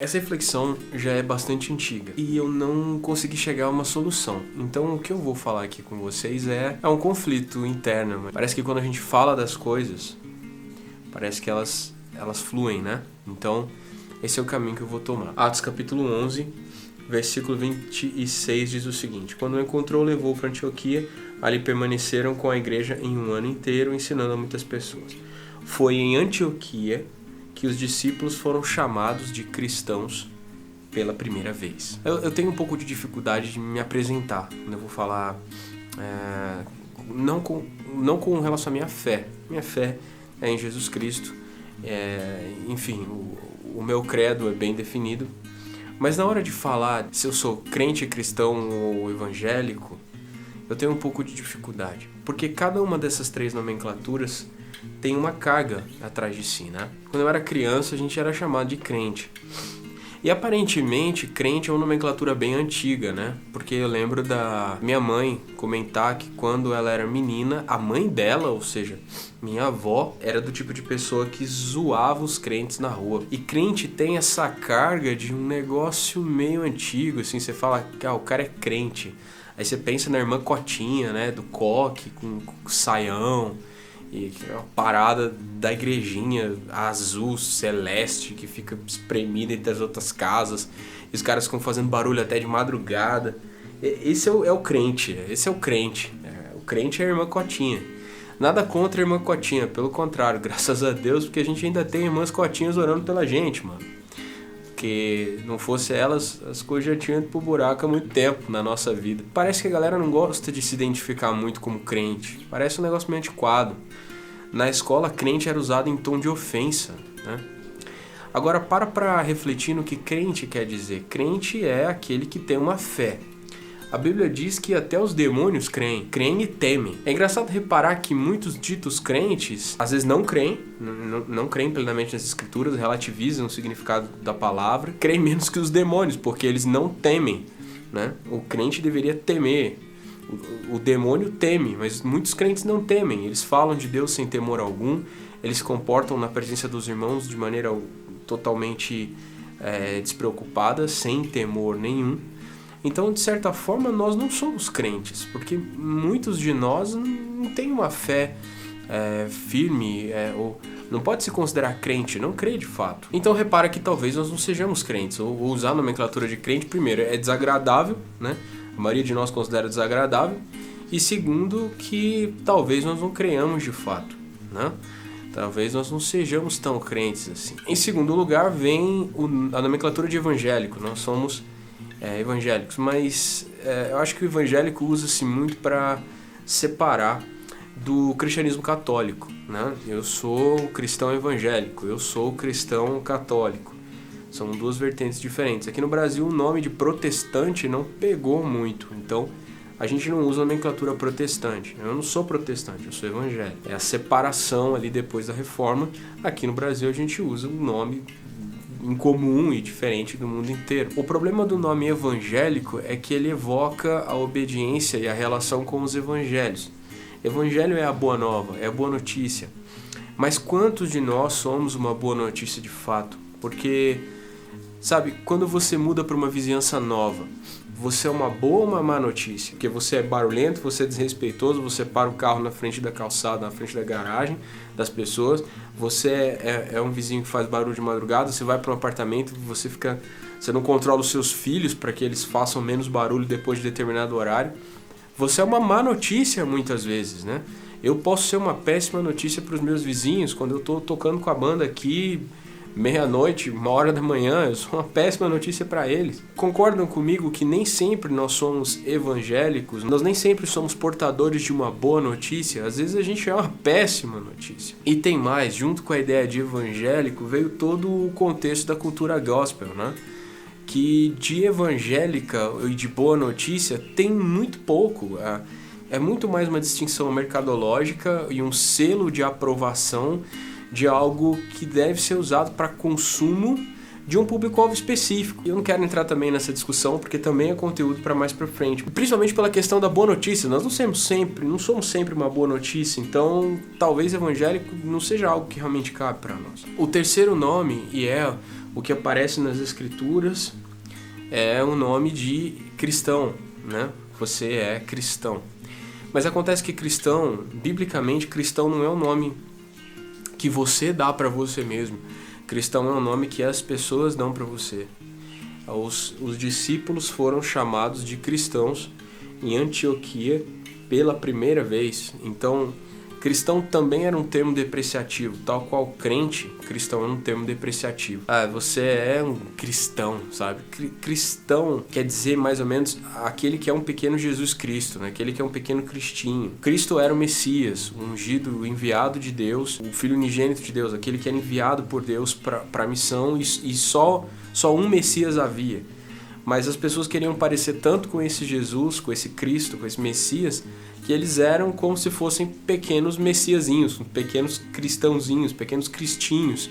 Essa reflexão já é bastante antiga e eu não consegui chegar a uma solução. Então o que eu vou falar aqui com vocês é um conflito interno. Parece que quando a gente fala das coisas, parece que elas fluem, né? Então esse é o caminho que eu vou tomar. Atos capítulo 11, versículo 26 diz o seguinte: Quando o encontrou, levou para Antioquia, ali permaneceram com a igreja em um ano inteiro, ensinando a muitas pessoas. Foi em Antioquia que os discípulos foram chamados de cristãos pela primeira vez. Eu tenho um pouco de dificuldade de me apresentar quando eu vou falar, não com relação à minha fé. Minha fé é em Jesus Cristo, enfim, o meu credo é bem definido. Mas na hora de falar se eu sou crente, cristão ou evangélico, eu tenho um pouco de dificuldade. Porque cada uma dessas três nomenclaturas tem uma carga atrás de si, né? Quando eu era criança, a gente era chamado de crente. E aparentemente, crente é uma nomenclatura bem antiga, né? Porque eu lembro da minha mãe comentar que quando ela era menina, a mãe dela, ou seja, minha avó, era do tipo de pessoa que zoava os crentes na rua. E crente tem essa carga de um negócio meio antigo, assim, você fala, o cara é crente. Aí você pensa na irmã Cotinha, né? Do coque, com saião. E é uma parada da igrejinha azul, celeste, que fica espremida entre as outras casas. E os caras ficam fazendo barulho até de madrugada. Esse é o crente, esse é o crente. O crente é a irmã Cotinha. Nada contra a irmã Cotinha, pelo contrário, graças a Deus, porque a gente ainda tem irmãs Cotinhas orando pela gente, mano. Porque não fosse elas, as coisas já tinham ido pro buraco há muito tempo na nossa vida. Parece que a galera não gosta de se identificar muito como crente. Parece um negócio meio antiquado. Na escola, crente era usado em tom de ofensa, né? Agora, para refletir no que crente quer dizer. Crente é aquele que tem uma fé. A Bíblia diz que até os demônios creem e temem. É engraçado reparar que muitos ditos crentes, às vezes não creem plenamente nas escrituras, relativizam o significado da palavra, creem menos que os demônios, porque eles não temem, né? O crente deveria temer. O demônio teme, mas muitos crentes não temem. Eles falam de Deus sem temor algum, eles se comportam na presença dos irmãos de maneira totalmente despreocupada, sem temor nenhum. Então, de certa forma, nós não somos crentes, porque muitos de nós não têm uma fé firme, ou não pode se considerar crente, não crê de fato. Então, repara que talvez nós não sejamos crentes, ou usar a nomenclatura de crente, primeiro, é desagradável, né? A maioria de nós considera desagradável, e segundo, que talvez nós não creiamos de fato, né? Talvez nós não sejamos tão crentes assim. Em segundo lugar, vem a nomenclatura de evangélico. Nós somos evangélicos, mas eu acho que o evangélico usa-se muito para separar do cristianismo católico, né? Eu sou cristão evangélico, eu sou cristão católico. São duas vertentes diferentes. Aqui no Brasil o nome de protestante não pegou muito, então a gente não usa a nomenclatura protestante. Eu não sou protestante, eu sou evangélico. É a separação ali depois da reforma. Aqui no Brasil a gente usa o nome incomum e diferente do mundo inteiro. O problema do nome evangélico é que ele evoca a obediência e a relação com os evangelhos. Evangelho é a boa nova, é a boa notícia. Mas quantos de nós somos uma boa notícia de fato? Porque, sabe, quando você muda para uma vizinhança nova, você é uma boa ou uma má notícia? Porque você é barulhento, você é desrespeitoso, você para o carro na frente da calçada, na frente da garagem das pessoas, você é um vizinho que faz barulho de madrugada, você vai para um apartamento, você não controla os seus filhos para que eles façam menos barulho depois de determinado horário. Você é uma má notícia muitas vezes, né? Eu posso ser uma péssima notícia para os meus vizinhos quando eu estou tocando com a banda aqui, meia-noite, 1h da manhã, eu sou uma péssima notícia para eles. Concordam comigo que nem sempre nós somos evangélicos, nós nem sempre somos portadores de uma boa notícia, às vezes a gente é uma péssima notícia. E tem mais, junto com a ideia de evangélico veio todo o contexto da cultura gospel, né? Que de evangélica e de boa notícia tem muito pouco. É muito mais uma distinção mercadológica e um selo de aprovação de algo que deve ser usado para consumo de um público-alvo específico. E eu não quero entrar também nessa discussão, porque também é conteúdo para mais para frente. Principalmente pela questão da boa notícia. Nós não somos sempre uma boa notícia, então talvez evangélico não seja algo que realmente cabe para nós. O terceiro nome, e é o que aparece nas escrituras é o nome de cristão, né? Você é cristão. Mas acontece que cristão, biblicamente, cristão não é um nome que você dá para você mesmo. Cristão é um nome que as pessoas dão para você. Os discípulos foram chamados de cristãos em Antioquia pela primeira vez. Então, cristão também era um termo depreciativo, tal qual crente, cristão era um termo depreciativo. Você é um cristão, sabe? Cristão quer dizer mais ou menos aquele que é um pequeno Jesus Cristo, né? Aquele que é um pequeno cristinho. Cristo era o Messias, o ungido, o enviado de Deus, o Filho unigênito de Deus, aquele que era enviado por Deus para a missão, e só um Messias havia. Mas as pessoas queriam parecer tanto com esse Jesus, com esse Cristo, com esse Messias, que eles eram como se fossem pequenos messiazinhos, pequenos cristãozinhos, pequenos cristinhos.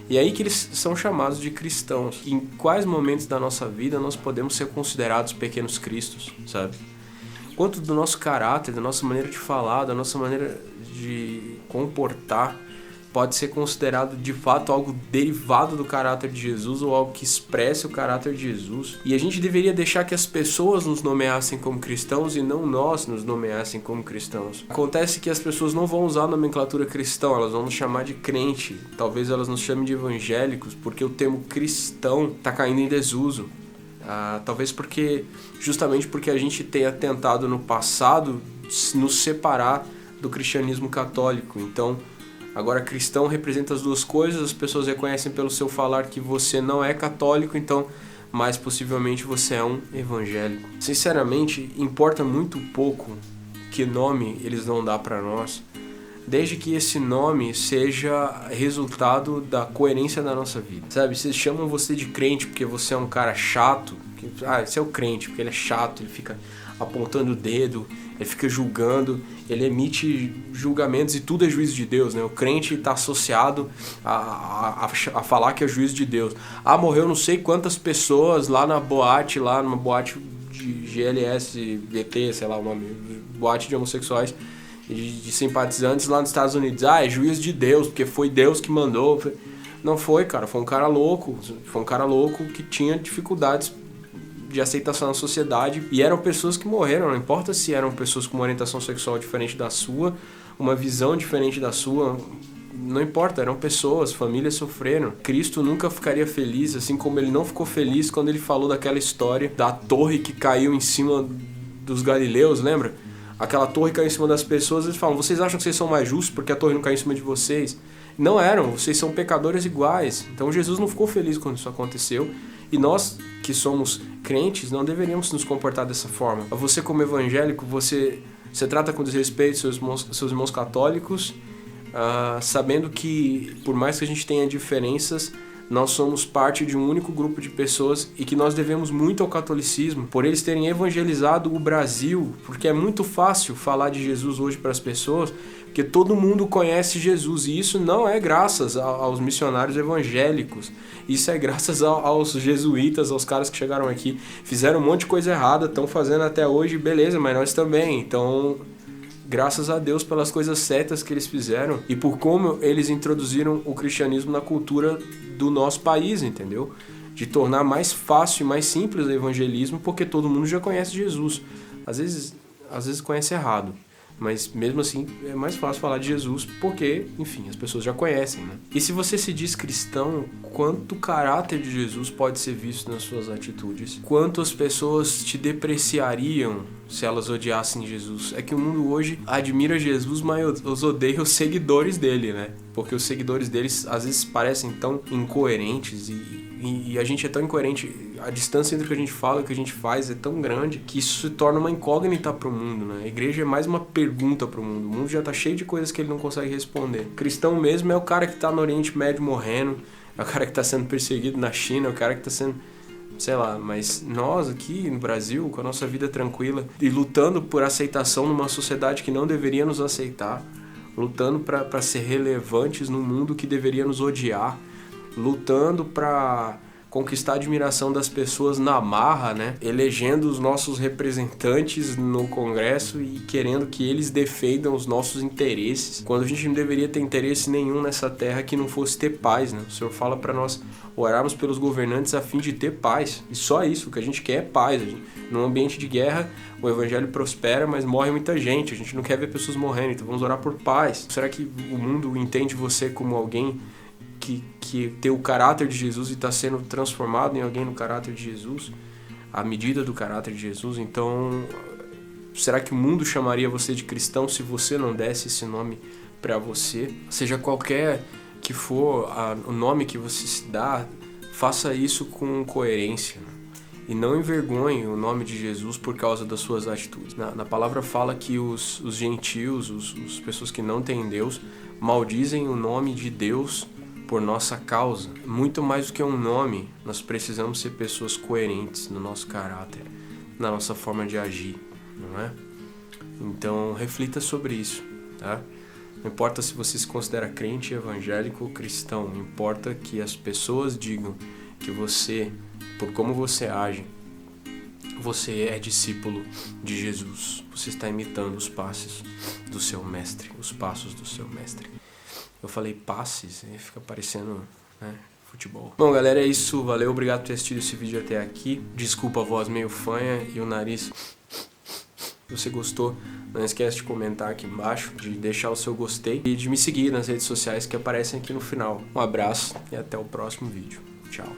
E é aí que eles são chamados de cristãos. Em quais momentos da nossa vida nós podemos ser considerados pequenos cristos, sabe? Quanto do nosso caráter, da nossa maneira de falar, da nossa maneira de comportar, pode ser considerado de fato algo derivado do caráter de Jesus ou algo que expresse o caráter de Jesus. E a gente deveria deixar que as pessoas nos nomeassem como cristãos e não nós nos nomeassem como cristãos. Acontece que as pessoas não vão usar a nomenclatura cristão, elas vão nos chamar de crente. Talvez elas nos chamem de evangélicos, porque o termo cristão está caindo em desuso. Talvez justamente porque a gente tenha tentado no passado nos separar do cristianismo católico. Então, agora, cristão representa as duas coisas, as pessoas reconhecem pelo seu falar que você não é católico, então, mais possivelmente, você é um evangélico. Sinceramente, importa muito pouco que nome eles vão dar para nós, desde que esse nome seja resultado da coerência da nossa vida. Sabe, vocês chamam você de crente porque você é um cara chato, esse é o crente, porque ele é chato, ele fica apontando o dedo, ele fica julgando, ele emite julgamentos e tudo é juízo de Deus, né? O crente está associado a falar que é juízo de Deus. Morreu não sei quantas pessoas lá numa boate de GLS, VT, sei lá o nome, boate de homossexuais, de simpatizantes lá nos Estados Unidos. É juízo de Deus, porque foi Deus que mandou. Não foi, cara, foi um cara louco que tinha dificuldades de aceitação na sociedade, e eram pessoas que morreram, não importa se eram pessoas com uma orientação sexual diferente da sua, uma visão diferente da sua, não importa, eram pessoas, famílias sofreram. Cristo nunca ficaria feliz, assim como ele não ficou feliz quando ele falou daquela história da torre que caiu em cima dos galileus, lembra? Aquela torre caiu em cima das pessoas, eles falam, vocês acham que vocês são mais justos porque a torre não caiu em cima de vocês? Não eram, vocês são pecadores iguais. Então Jesus não ficou feliz quando isso aconteceu, e nós que somos crentes não deveríamos nos comportar dessa forma. Você, como evangélico, você trata com desrespeito seus irmãos católicos, sabendo que, por mais que a gente tenha diferenças, nós somos parte de um único grupo de pessoas e que nós devemos muito ao catolicismo por eles terem evangelizado o Brasil, porque é muito fácil falar de Jesus hoje para as pessoas, porque todo mundo conhece Jesus, e isso não é graças aos missionários evangélicos, isso é graças aos jesuítas, aos caras que chegaram aqui, fizeram um monte de coisa errada, estão fazendo até hoje, beleza, mas nós também. Então, graças a Deus pelas coisas certas que eles fizeram e por como eles introduziram o cristianismo na cultura do nosso país, entendeu? De tornar mais fácil e mais simples o evangelismo, porque todo mundo já conhece Jesus. Às vezes conhece errado, mas mesmo assim é mais fácil falar de Jesus porque, enfim, as pessoas já conhecem, né? E se você se diz cristão, quanto caráter de Jesus pode ser visto nas suas atitudes? Quanto as pessoas te depreciariam se elas odiassem Jesus? É que o mundo hoje admira Jesus, mas os odeia os seguidores dele, né? Porque os seguidores deles às vezes parecem tão incoerentes e a gente é tão incoerente, a distância entre o que a gente fala e o que a gente faz é tão grande que isso se torna uma incógnita para o mundo, né? A igreja é mais uma pergunta para o mundo. O mundo já está cheio de coisas que ele não consegue responder. Cristão mesmo é o cara que está no Oriente Médio morrendo, é o cara que está sendo perseguido na China, é o cara que está sendo, sei lá, mas nós aqui no Brasil, com a nossa vida tranquila e lutando por aceitação numa sociedade que não deveria nos aceitar, lutando para ser relevantes no mundo que deveria nos odiar, lutando para conquistar a admiração das pessoas na marra, né? Elegendo os nossos representantes no Congresso e querendo que eles defendam os nossos interesses, quando a gente não deveria ter interesse nenhum nessa terra que não fosse ter paz, né? O Senhor fala para nós orarmos pelos governantes a fim de ter paz. E só isso, o que a gente quer é paz. Num ambiente de guerra, o evangelho prospera, mas morre muita gente. A gente não quer ver pessoas morrendo, então vamos orar por paz. Será que o mundo entende você como alguém que tem o caráter de Jesus e está sendo transformado em alguém no caráter de Jesus? À medida do caráter de Jesus? Então, será que o mundo chamaria você de cristão se você não desse esse nome para você? Seja qualquer que for o nome que você se dá, faça isso com coerência, né? E não envergonhe o nome de Jesus por causa das suas atitudes. Na palavra fala que os gentios, as pessoas que não têm Deus, maldizem o nome de Deus por nossa causa. Muito mais do que um nome, nós precisamos ser pessoas coerentes no nosso caráter, na nossa forma de agir, não é? Então, reflita sobre isso, tá? Não importa se você se considera crente, evangélico ou cristão, importa que as pessoas digam que você, por como você age, você é discípulo de Jesus. Você está imitando os passos do seu mestre, os passos do seu mestre. Eu falei passes, aí fica parecendo, né, futebol. Bom, galera, é isso. Valeu, obrigado por ter assistido esse vídeo até aqui. Desculpa a voz meio fanha e o nariz. Se você gostou, não esquece de comentar aqui embaixo, de deixar o seu gostei e de me seguir nas redes sociais que aparecem aqui no final. Um abraço e até o próximo vídeo. Tchau.